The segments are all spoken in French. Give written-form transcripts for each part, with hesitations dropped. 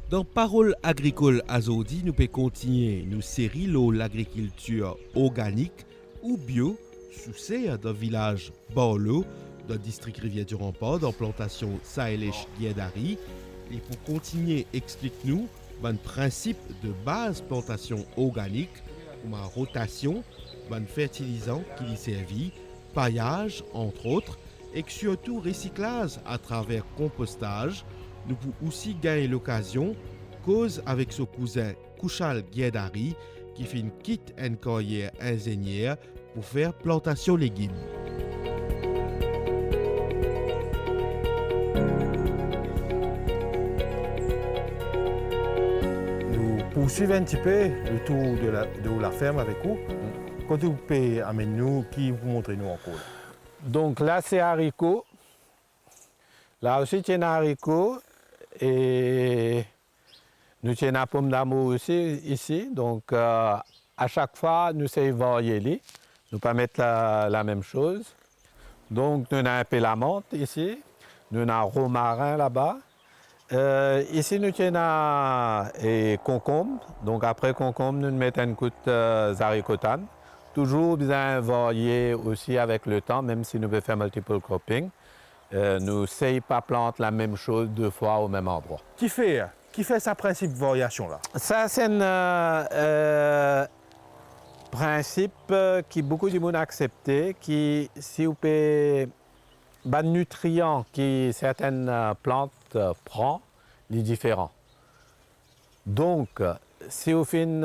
Dans Parole agricole Azodi, nous pouvons continuer nous série l'agriculture organique ou bio sous serre dans le village Borlo, dans le district Rivière du Rempart, dans la plantation Sahelech Guédari. Et pour continuer, explique-nous le principe de base plantation organique, ou ma rotation, le fertilisant qui y servit, paillage entre autres, et que surtout recyclage à travers compostage. Nous pouvons aussi gagner l'occasion, cause avec son cousin Kouchal Guédari, qui fait une kit en carrière ingénieur pour faire plantation légumes. Nous poursuivons un petit peu le tour de la ferme avec vous. Quand vous pouvez amener nous, qui vous montrez nous encore là? Donc là, c'est haricots. Là aussi, il y a haricots. Et nous avons la pomme d'amour aussi ici. Donc, à chaque fois, nous essayons de varier. Nous ne pas mettre la même chose. Donc, nous avons un peu la menthe ici. Nous avons un romarin là-bas. Ici, nous avons concombre. Donc, après concombre, nous mettons une coupe de haricots. Toujours bien varier aussi avec le temps, même si nous pouvons faire multiple cropping. Nous essayons pas planter la même chose deux fois au même endroit. Qui fait ce principe de variation là? Ça, c'est un principe qui beaucoup de monde a accepté, qui, si vous pouvez, les nutriments que certaines plantes prennent, les différents. Donc, si vous faites une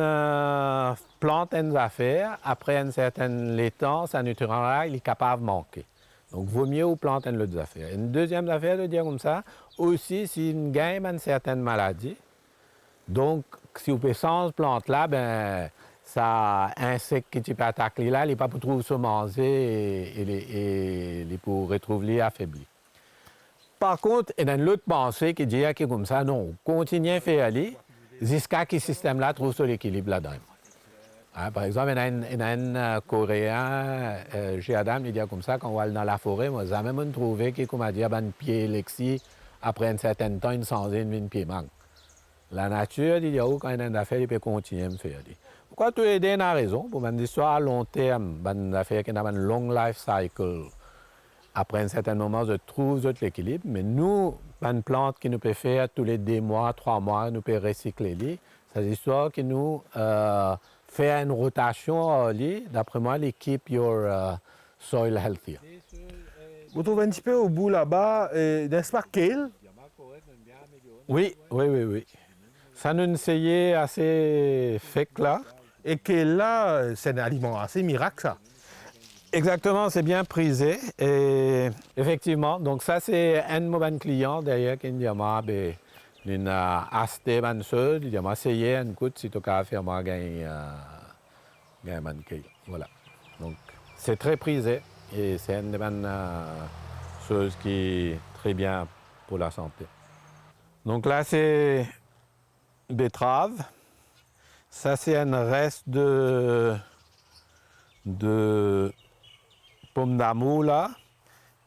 plante une affaire, après un certain temps, ce nutriment-là, il est capable de manquer. Donc, il vaut mieux vous planter une autre affaire. Une deuxième affaire, de dire comme ça, aussi, si une gagne une certaine maladie, donc, si vous faites sans plante là, ben, ça insecte qui peut attaquer là, il n'est pas pour trouver se manger et il pour retrouver affaibli. Par contre, il y a une autre pensée qui dit que comme ça, non, continuez à faire aller jusqu'à ce que ce système-là trouve son équilibre là-dedans. Hein, par exemple, il y a un Coréen, chez Adam, il dit comme ça, quand on va aller dans la forêt, moi, j'ai jamais trouvé que, comme a dit, un pied lexi, après un certain temps, une centaine de pieds manque. La nature, il dit, quand il y a une affaire, il peut continuer à me faire. Pourquoi tu aides a raison? Pour une histoire à long terme, une affaire qui a un long life cycle. Après un certain moment, je trouve l'équilibre, mais nous, une plante qui nous peut faire tous les 2 mois, 3 mois, nous peut recycler. C'est une histoire qui nous fait une rotation, d'après moi, qui keep your soil healthy. Vous trouvez un petit peu au bout là-bas, n'est-ce pas kale? Oui. Ça nous essayait assez fake là. Et kale là, c'est un aliment assez miracle ça. Exactement, c'est bien prisé. Et effectivement, donc ça c'est un de mes clients d'ailleurs qui dit moi, une acheté une chose, il dit moi essayé un coup si tu as fait moi gagner voilà. Donc c'est très prisé et c'est une bonne chose qui est très bien pour la santé. Donc là c'est betterave. Ça c'est un reste de pomme d'amour là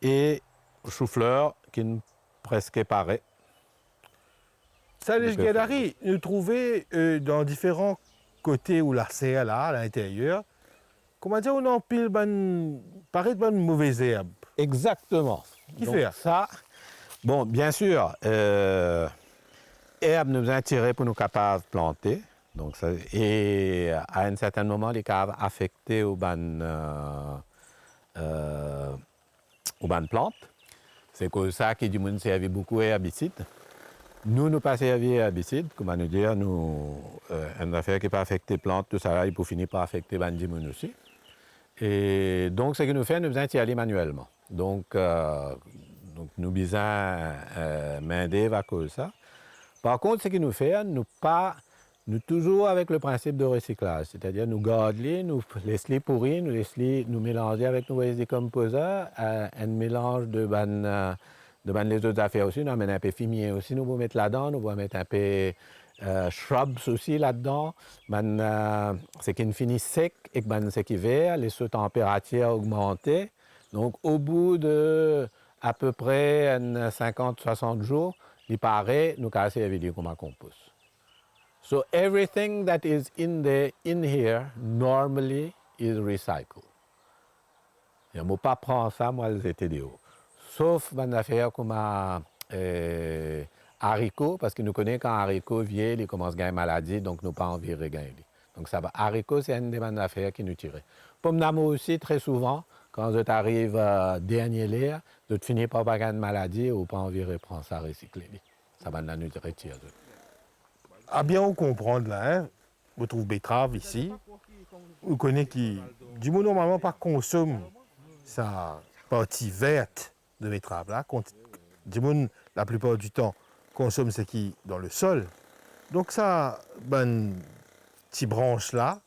et chou-fleur qui est presque pareil. Ça, les Guédari, nous trouvons dans différents côtés où la serre là, à l'intérieur, comment dire, on empile paraît de bonnes mauvaises herbes. Exactement. Qui donc, fait ça? Bon, bien sûr, herbes nous attirent pour nous capables de planter. Donc, ça, et à un certain moment, les caves affectées aux bonnes plantes. C'est que ça qui du monde servi beaucoup herbicide. Nous, nous pas servi herbicide, comment nous dire, nous, une affaire qui pas affecter les plantes, tout ça là, il peut finir par affecter les gens aussi. Et donc, ce que nous faisons, nous y aller manuellement. Donc nous besoin main-d'œuvre à cause de ça. Par contre, ce que nous faisons, nous toujours avec le principe de recyclage, c'est-à-dire nous gardons, nous laissons pourrir, nous mélanger avec nos décomposeurs, un mélange de les autres affaires aussi, nous amène un peu fumier aussi, nous pouvons mettre là-dedans, nous pouvons mettre un peu shrubs aussi là-dedans. C'est qu'il finit sec et que c'est qui vert, les sous températures augmentées. Donc au bout de à peu près 50-60 jours, il paraît, nous avons servi comme un compost. So everything that is in here normally is recycled. Je ne pas prendre ça, moi, les étés de haut. Sauf une affaire comme haricots, parce que nous connaissons qu'un haricot vieil, il commence à gagner maladie, donc nous pas envie de regagner. Donc ça va. Haricot, c'est une des bonnes affaires qui nous tire. Pomme d'amour aussi, très souvent, quand tu arrives dernier l'air, tu finis par pas gagner de maladie ou pas envie de reprendre ça, recycler. Ça va nous retirer. À bien on comprendre là, hein, vous trouvez betterave ici, vous connaissez qui, du monde normalement pas consomme sa partie verte de betterave là, du monde la plupart du temps consomme ce qui est dans le sol. Donc ça, ben, petite branche là,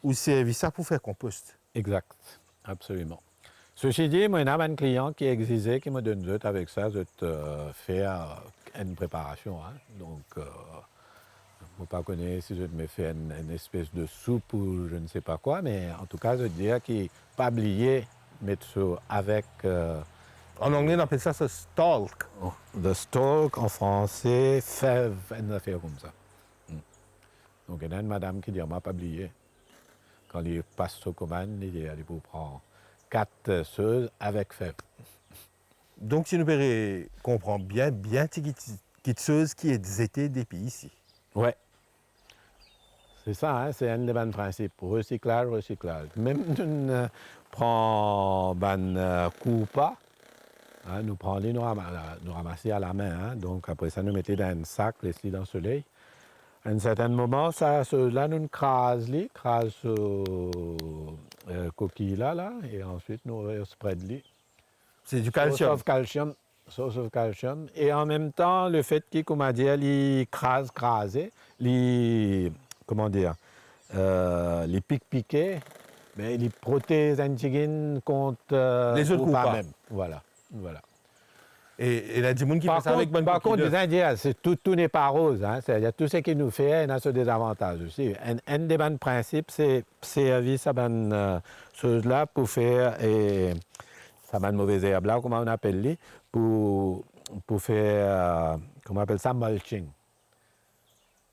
vous servez ça pour faire compost. Exact, absolument. Ceci dit, moi, il y a un client qui existe, qui me donne d'autres avec ça, je fais une préparation. Hein. Donc, je ne pas connaître si je me fais une espèce de soupe ou je ne sais pas quoi, mais en tout cas, je dirais qu'il ne pas oublier mettre ça avec... en anglais, on appelle ça stalk. The stalk, en français, fève, une affaire comme ça. Donc, il y a une madame qui dit, on m'a pas oublié. Quand il passe sa commande, il dit, il faut prendre 4 choses avec fève. Donc, si nous comprendre bien petite chose qui est été des pays ici. Oui. C'est ça, hein, c'est un des bons principes. Recyclage, recyclage. Même nous prenons ban coupa, hein, nous prenons nous ramasser à la main. Hein, donc après ça, nous mettons dans un sac, laissons dans le soleil. À un certain moment, ça, là, nous crase coquille là, et ensuite nous spread li. C'est du calcium. Source of calcium. Et en même temps, le fait qu'il, comment dire, il crase, comment dire, les piqués, mais il protège antigènes contre les autres coups même. Voilà. Et il y a des gens qui font ça avec bonne Par contre, coquille les Indiens, tout n'est pas rose. Hein. C'est-à-dire tout ce qui nous fait, il a ce désavantage aussi. Un des bons principes, c'est servir ça bonne chose-là pour faire ça bonne mauvaise herbe là, comment on appelle les, pour faire, comment on appelle ça, mulching.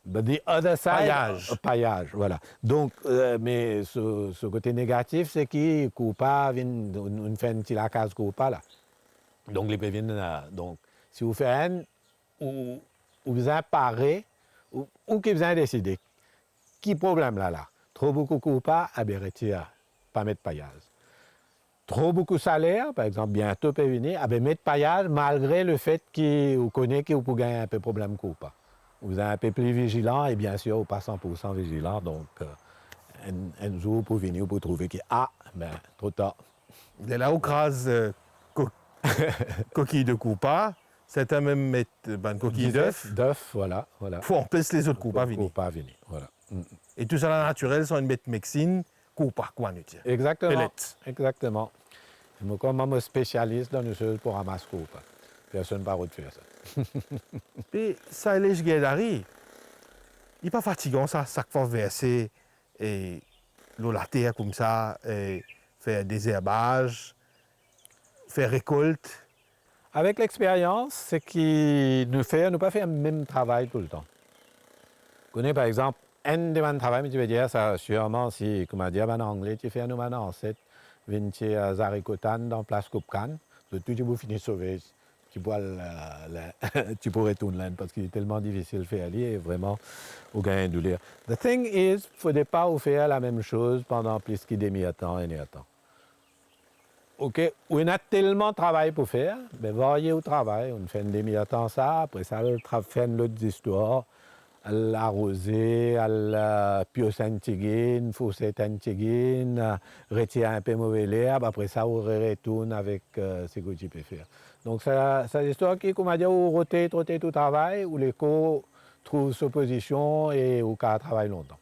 But the other side, paillage, voilà. Donc, mais ce côté négatif, c'est qu'il coupa, on fait une petite case coupa là. Donc, les pévines, donc, si vous faites un, ou vous avez paré, ou qui vous avez décidé, qui problème là? Trop beaucoup coupa, à bien retire, pas mettre paillage. Trop beaucoup salaire, par exemple, bientôt peut venir, à bien mettre paillage, malgré le fait que vous connaissez que vous pouvez gagner un peu de problème coupa. Vous êtes un peu plus vigilant, et bien sûr, vous pas 100% vigilant, donc, un jour, pour venir, pour trouver que, trop tard. Et là, on crase coquille de coupa, c'est un même mettre ben, coquille d'œuf. D'œuf, voilà. Pour empêcher les autres coupas venir. Voilà. Et tout ça, là, naturel, sont une bête mexine, coupa, quoi, nous dire. Exactement. Moi, comme je suis spécialiste dans une chose pour ramasser coupa. Personne ne peut faire ça. Et ça, les guédari, il n'est pas fatigant, ça, chaque fois verser et l'eau la terre comme ça, et faire des herbages, faire récolte. Avec l'expérience, c'est qu'il nous pas faire le même travail tout le temps. Vous connaissez par exemple, un des bons travail, mais tu veux dire, ça sûrement, si, comme on dit en anglais, tu fais un maintenant, c'est venir à Zaricotan dans place Coupe-Cannes, tout tu peux finir sauver. Tu pourrais retourner là parce qu'il est tellement difficile de faire et vraiment au gain de douleur. The thing is, il ne faudrait pas faire la même chose pendant plus que demi-temps et demi-temps. OK, on a tellement de travail pour faire, mais varier au travail, on fait une demi-temps ça, après ça, on fait une autre histoire, à l'arroser, à la pioche antigène, faussette antigène, retirer un peu mauvais l'herbe, après ça, on retourne avec ce que tu peux faire. Donc, c'est l'histoire qui, comme on dit, on rotate tout travail, où l'écho trouve sa position et où il travaille longtemps.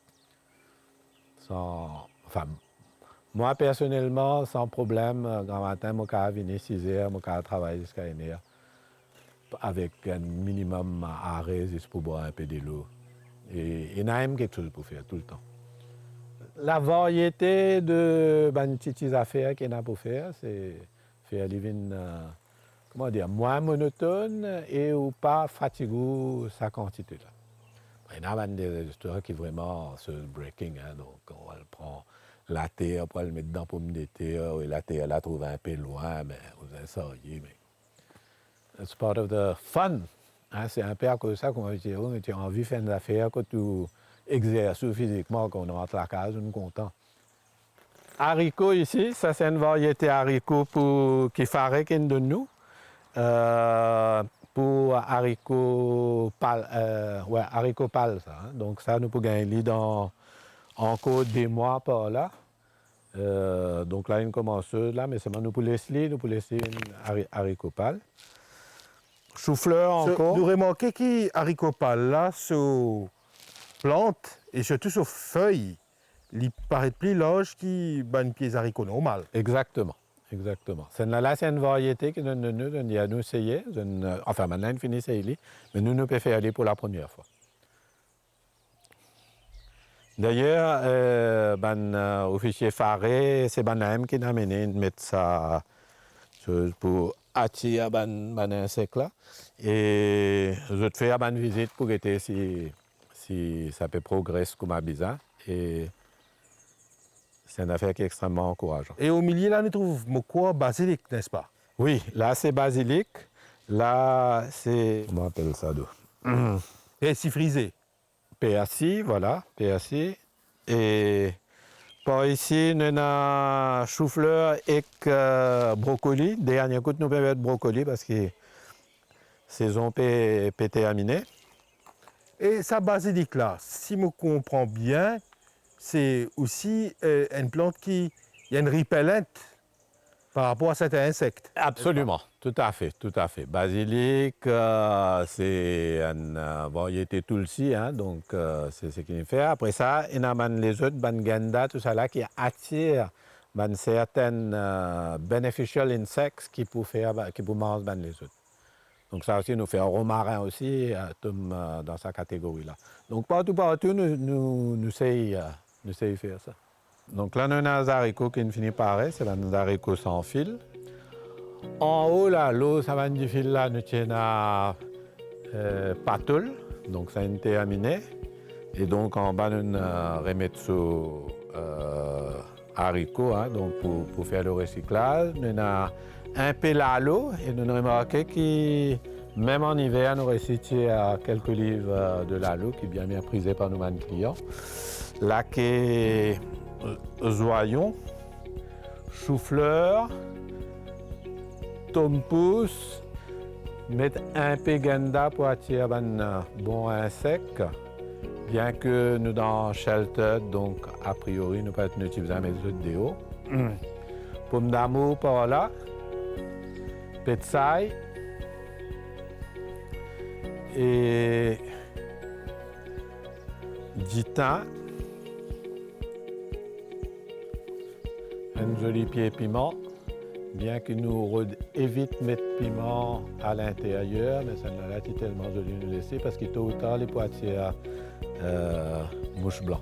Moi, personnellement, sans problème, grand matin, je peux venir 6 heures, je peux travailler jusqu'à 1 heure, avec un minimum d'arrêt juste pour boire un peu de l'eau. Et il y a même quelque chose pour faire tout le temps. La variété de petites affaires qu'il y a pour faire, c'est faire living comment dire, moins monotone et ou pas fatigant sa quantité là. Il y en a des restaurants qui vraiment se breaking, hein, donc on prend la terre, on le mettre dans la pomme de terre, et la terre la trouve un peu loin, mais vous essayez, mais it's part of the fun. Hein, c'est un peu à cause de ça qu'on va dire, oh, tu as envie de faire des affaires, quand tu exerces physiquement, quand on rentre à la case, on est content. Haricots ici, ça c'est une variété haricot qui farait qu'une de nous. Pour haricots pâles, haricots pâles, ça. Hein. Donc ça, nous pouvons gagner encore des mois par là. Donc là, une commenceuse, là, mais seulement nous pouvons laisser une haricot pâle. Chou-fleur encore. Nous remarquons que haricot pâle là, sur plante et surtout sur feuilles, il paraît plus large que les haricots normaux. Exactement. Exactement. C'est une variété que nous avons essayé. Enfin, maintenant, on finit d'essayer, mais nous pouvons faire aller pour la première fois. D'ailleurs, au fichier Faré, c'est Banaim qui a amené de mettre ça pour attirer les insectes là. Et je te fais une visite pour voir si ça peut progresser comme bizarre. Et c'est une affaire qui est extrêmement encourageante. Et au milieu, là, nous trouvons quoi? Basilic, n'est-ce pas? Oui, là, c'est basilic. Là, c'est... Comment on appelle ça? Persil frisé. PAC, voilà, PAC. Et par ici, nous avons chou-fleur et brocoli. Dernier coup, nous pouvons mettre brocoli parce que saison peut terminer. Et ça basilic là, si je comprends bien, c'est aussi une plante qui a une repellente par rapport à certains insectes. Absolument, tout à fait, tout à fait. Basilic, c'est une variété tulsi, hein, donc c'est ce qu'il fait. Après ça, il y a les autres, ganda, tout ça là, qui attire certains beneficial insects qui peuvent manger les autres. Donc ça aussi nous fait un romarin aussi dans sa catégorie là. Donc partout, nous essayons de faire ça. Donc là, nous avons des haricots qui finissent par c'est des haricots sans fil. En haut, là, l'eau, ça va du fil là, nous avons patoul, donc ça a été terminé. Et donc en bas, nous remettons sur haricots, hein, donc pour faire le recyclage. Nous avons un peu à l'eau et nous avons remarqué que même en hiver, nous recyclons quelques livres de l'alo qui est bien prisé par nos clients. Là, qui zoyon, chou-fleur, tompousse, mettre un peu ganda pour attirer un bon insecte. Bien que nous dans shelter, donc a priori, nous ne pouvons pas utiliser mes autres déos. Pomme d'amour par là, petsaï et du thym. Un joli pied piment, bien que nous évitons de mettre piment à l'intérieur, mais ça n'a pas tellement joli de nous laisser parce que tôt ou tard, les poitiers mouche blanc.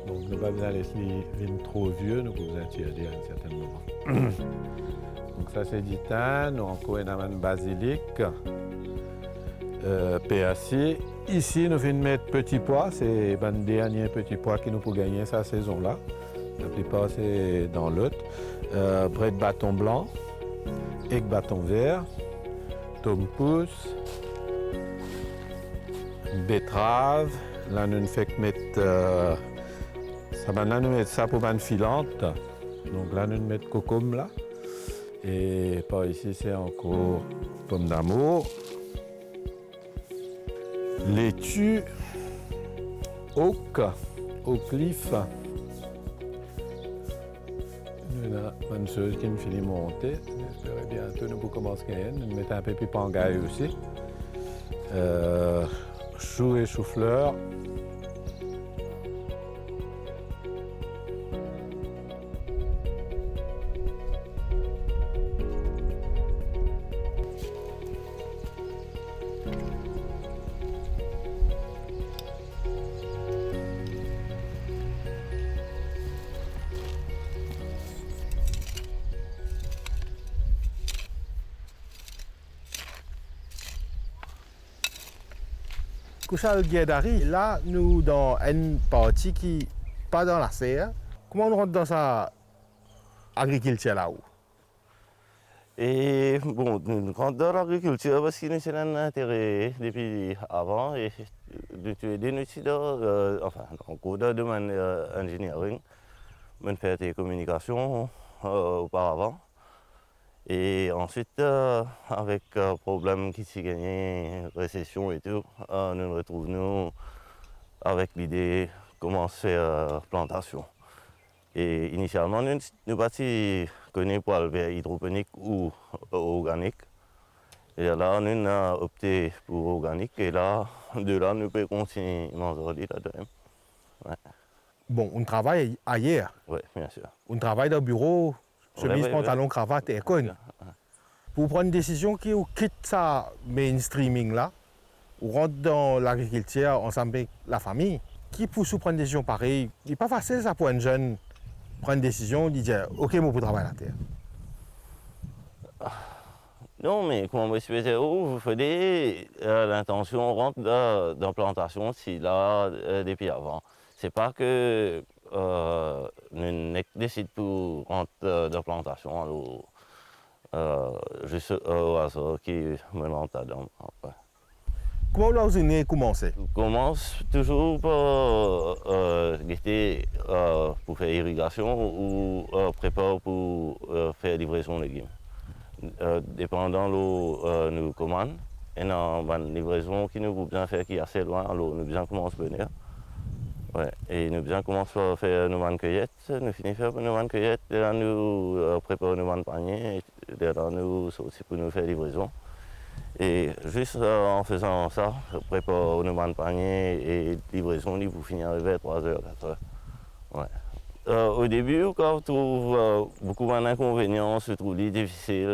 Donc, nous ne pouvons pas laisser les vignes trop vieux, nous pouvons tirer à un certain moment. Donc, ça c'est du thym, nous encore un basilic, PAC. Ici, nous venons mettre petits pois, c'est le dernier petit pois qui nous peut gagner cette saison-là. La plupart, c'est dans l'autre. Bret de bâton blanc, et bâton vert, tompousse, betterave. Là, nous ne faisons que mettre ça. Là, nous mettons ça pour une filante. Donc là, nous mettons cocombe là. Et par ici, c'est encore pomme d'amour. Laitue, oak leaf. Nous avons une chose qui me finit de monter. J'espère bientôt nous pouvons commencer à gagner. Nous mettons un peu de pipangaille aussi. Chou et chou-fleur. Kouchal Guédari, là, nous, dans une partie qui n'est pas dans la serre, comment on rentre dans sa agriculture là-haut? Et bon, nous rentrons dans l'agriculture parce que nous sommes un intérêt depuis avant et nous sommes enfin, en cours de domaine engineering, nous fait des communications auparavant. Et ensuite, avec problème qui s'est gagné, récession et tout, nous nous retrouvons avec l'idée de commencer plantation. Et initialement, nous n'avons pas connu pour le hydroponique ou organique. Et là, nous avons opté pour organique et là, de là, nous pouvons continuer à manger là-dedans. Ouais. Bon, on travaille ailleurs. Oui, bien sûr. On travaille dans le bureau, chemise, ouais, pantalon, cravate et con. Pour prendre une décision qui quitte ça mainstreaming là, on rentre dans l'agriculture ensemble avec la famille. Qui pour prendre une décision pareille, il n'est pas facile ça pour un jeune prendre une décision, il dit ok, moi pour travailler la terre. Non, mais comme je disais, vous faites l'intention rentre dans la plantation si là depuis avant. C'est pas que nous décidons pour rentrer dans la plantation alors juste au hasard qui me lance dedans. Ouais. Comment vous avez commencé? On commence toujours par guetter pour faire irrigation ou préparer pour faire livraison de légumes. Dépendant de nos commandes, et dans une livraison qui nous besoin faire qui est assez loin, alors nous besoin commencer à venir. Ouais. Et nous besoin commencer à faire nos cueillettes, nous finissons faire nos cueillettes, et là nous préparons nos paniers, et là nous aussi pour nous faire livraison. Et juste en faisant ça, je prépare nos paniers et livraison pour finir vers 3h, 4h. Ouais. Au début, quand on trouve beaucoup d'inconvénients, se trouve difficile.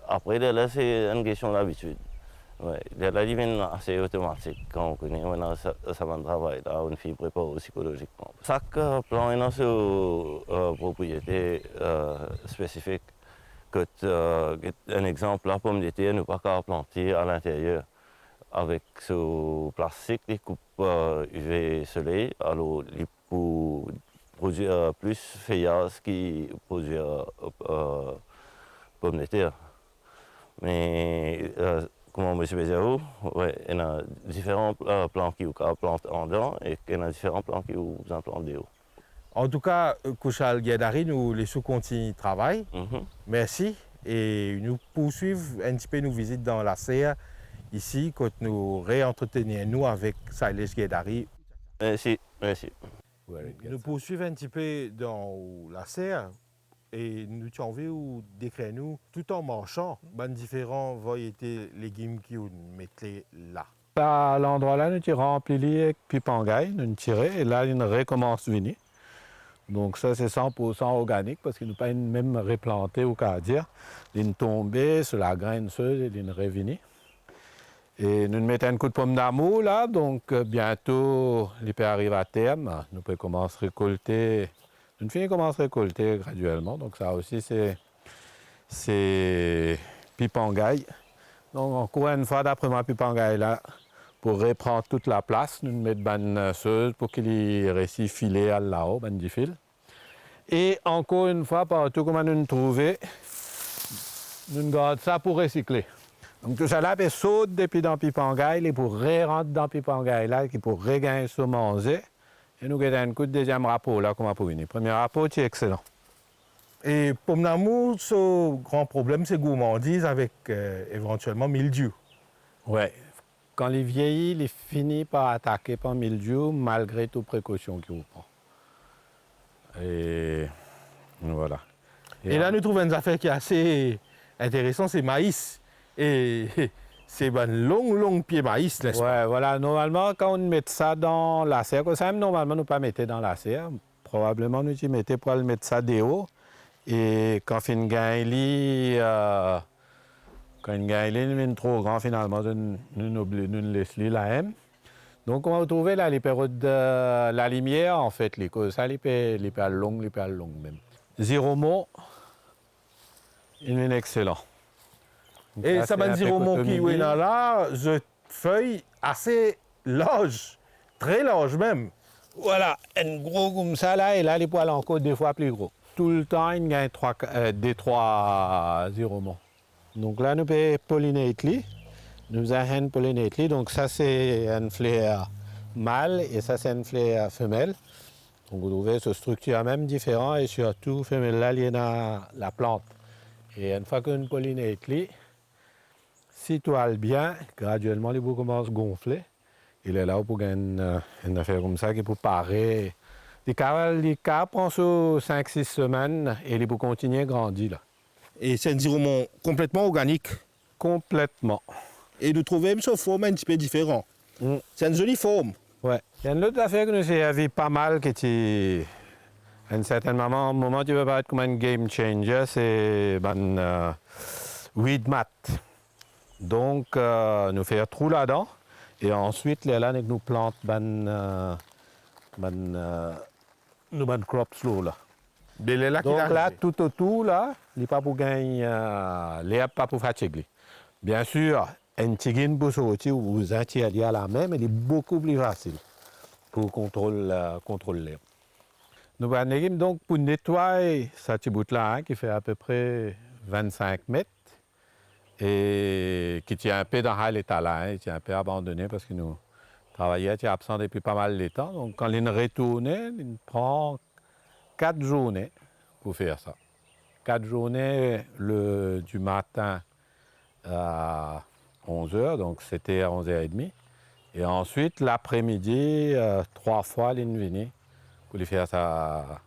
Après, là, c'est une question d'habitude. Ouais. Là, il devient assez automatique. Quand on connaît maintenant ça va travail, là, on fait préparer psychologiquement. Chaque plan est dans sa propriété spécifique. Un exemple, la pomme de terre, nous ne pouvons pas planter à l'intérieur avec ce plastique, les coupes UV soleil, alors il peut produire plus feuillage qui produit pomme de terre. Mais comme je disais, ouais, il y a différents plants qui plantent en dedans et il y a différents plants qui vous plantent dehors. En tout cas, Kouchal Guédari, nous les sous-continuent travail. Merci. Et nous poursuivons un petit peu nos visites dans la serre ici, quand nous réentretenons avec Sailesh Guédari. Merci, merci. Nous poursuivons un petit peu dans la serre et nous avons envie de décrire nous, tout en marchant, les différents variétés de légumes qui nous mettez là. À l'endroit là, nous tirons rempli avec pipangaille, nous tirons et là, il recommence à venir. Donc ça, c'est 100% organique parce qu'il nous pas même replanté ou qu'à dire. Il tombé sur la graine seule et il revenu. Et nous mettons un coup de pomme d'amour là, donc bientôt, il peut arriver à terme. Nous pouvons commencer à récolter. Nous commençons à récolter graduellement. Donc ça aussi, c'est pipangaille. Donc encore une fois, d'après ma pipangaille là, pour reprendre toute la place, nous mettons une seuse pour qu'il réussit filer à là-haut, du fil. Et encore une fois, partout comme nous trouvons, nous gardons ça pour recycler. Donc tout ça là, il saute depuis dans le pipangaille, et pour rentrer dans le pipangaille là, pour regagner ce manger. Et nous avons un coup de deuxième rapport là, comme pour venir. Premier rapport, c'est excellent. Et pomme d'amour, ce grand problème, c'est gourmandise avec éventuellement mildiou. Oui. Quand il vieillit, il finit par attaquer par mildiou malgré toutes précautions qu'il prend. Et voilà. Et là, nous trouvons une affaire qui est assez intéressante, c'est maïs. Et c'est un long pied maïs, n'est-ce pas? Oui, voilà. Normalement, quand on met ça dans la serre, normalement, nous ne pas mettre dans la serre. Probablement, nous y mettons pour le mettre ça dehors. Et quand on gagne, quand une gagne est trop grand, finalement, nous laissons la haine. Donc, on va trouver là les périodes de la lumière, en fait, les causes, ça, les périodes longues même. Zéro mot, il est excellent. Et ça va dire au mot qui est là, je feuille assez large, très large même. Voilà, un gros comme ça là, et là les poils encore des fois plus gros. Tout le temps, il y a des 3 zéroments. Donc là, nous pouvons pollinate. Nous avons pollinate. Donc ça, c'est un fleur mâle et ça, c'est un fleur femelle. Donc vous trouvez ce structure même différent et surtout, femelle là, il y a la plante. Et une fois qu'on pollinate, si tout va bien, graduellement, les bouts commencent à gonfler. Il est là pour gagner une affaire comme ça qui peut parer. Les cas prennent sur 5-6 semaines et ils peuvent continuer à grandir. Là. Et c'est un zéromon complètement organique. Complètement. Et nous trouvons même sa forme un petit peu différente. C'est une jolie forme. Ouais. Il y a une autre affaire que nous avons pas mal qui était. À un certain moment, tu vas pas être comme un game changer, c'est ben, weed mat. Donc, nous faisons un trou là-dedans. Et ensuite, là, nous plantons nos crops là. Donc là, tout autour, là, il n'y a pas pour gagner, l'herbe pas pour fatiguer. Bien sûr, un tigine pour sortir ou vous attirer à la main, mais il est beaucoup plus facile pour contrôler l'herbe. Nous allons donc pour nettoyer ce petit bout-là, qui fait à peu près 25 mètres, et qui tient un peu dans l'état là, il tient un peu abandonné parce que nous travaillions, il est absent depuis pas mal de temps. Donc quand il retourne, il prend 4 journées pour faire ça. 4 journées du matin à 11h, donc c'était à 11h30. Et ensuite, l'après-midi, 3 fois, il est venu pour lui faire ça.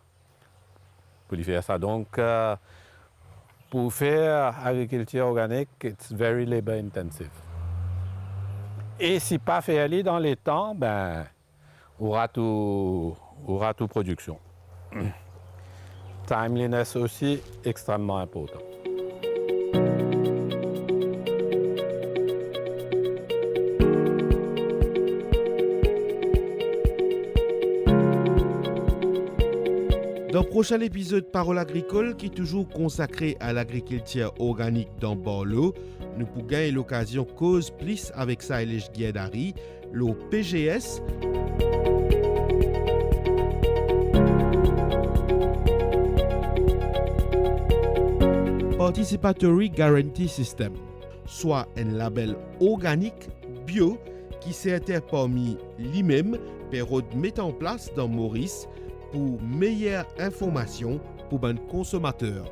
Donc, pour faire agriculture organique, it's very labor intensive. Et si pas fait aller dans les temps, ben, on aura tout production. Timeliness aussi extrêmement important. Dans le prochain épisode Parole agricole, qui est toujours consacré à l'agriculture organique dans Borloo, nous pourrons gagner l'occasion cause plus avec Sailesh Guedari, le PGS. Participatory Guarantee System, soit un label organique bio qui s'est parmi lui-même pour mettre en place dans Maurice pour meilleure information pour un consommateur.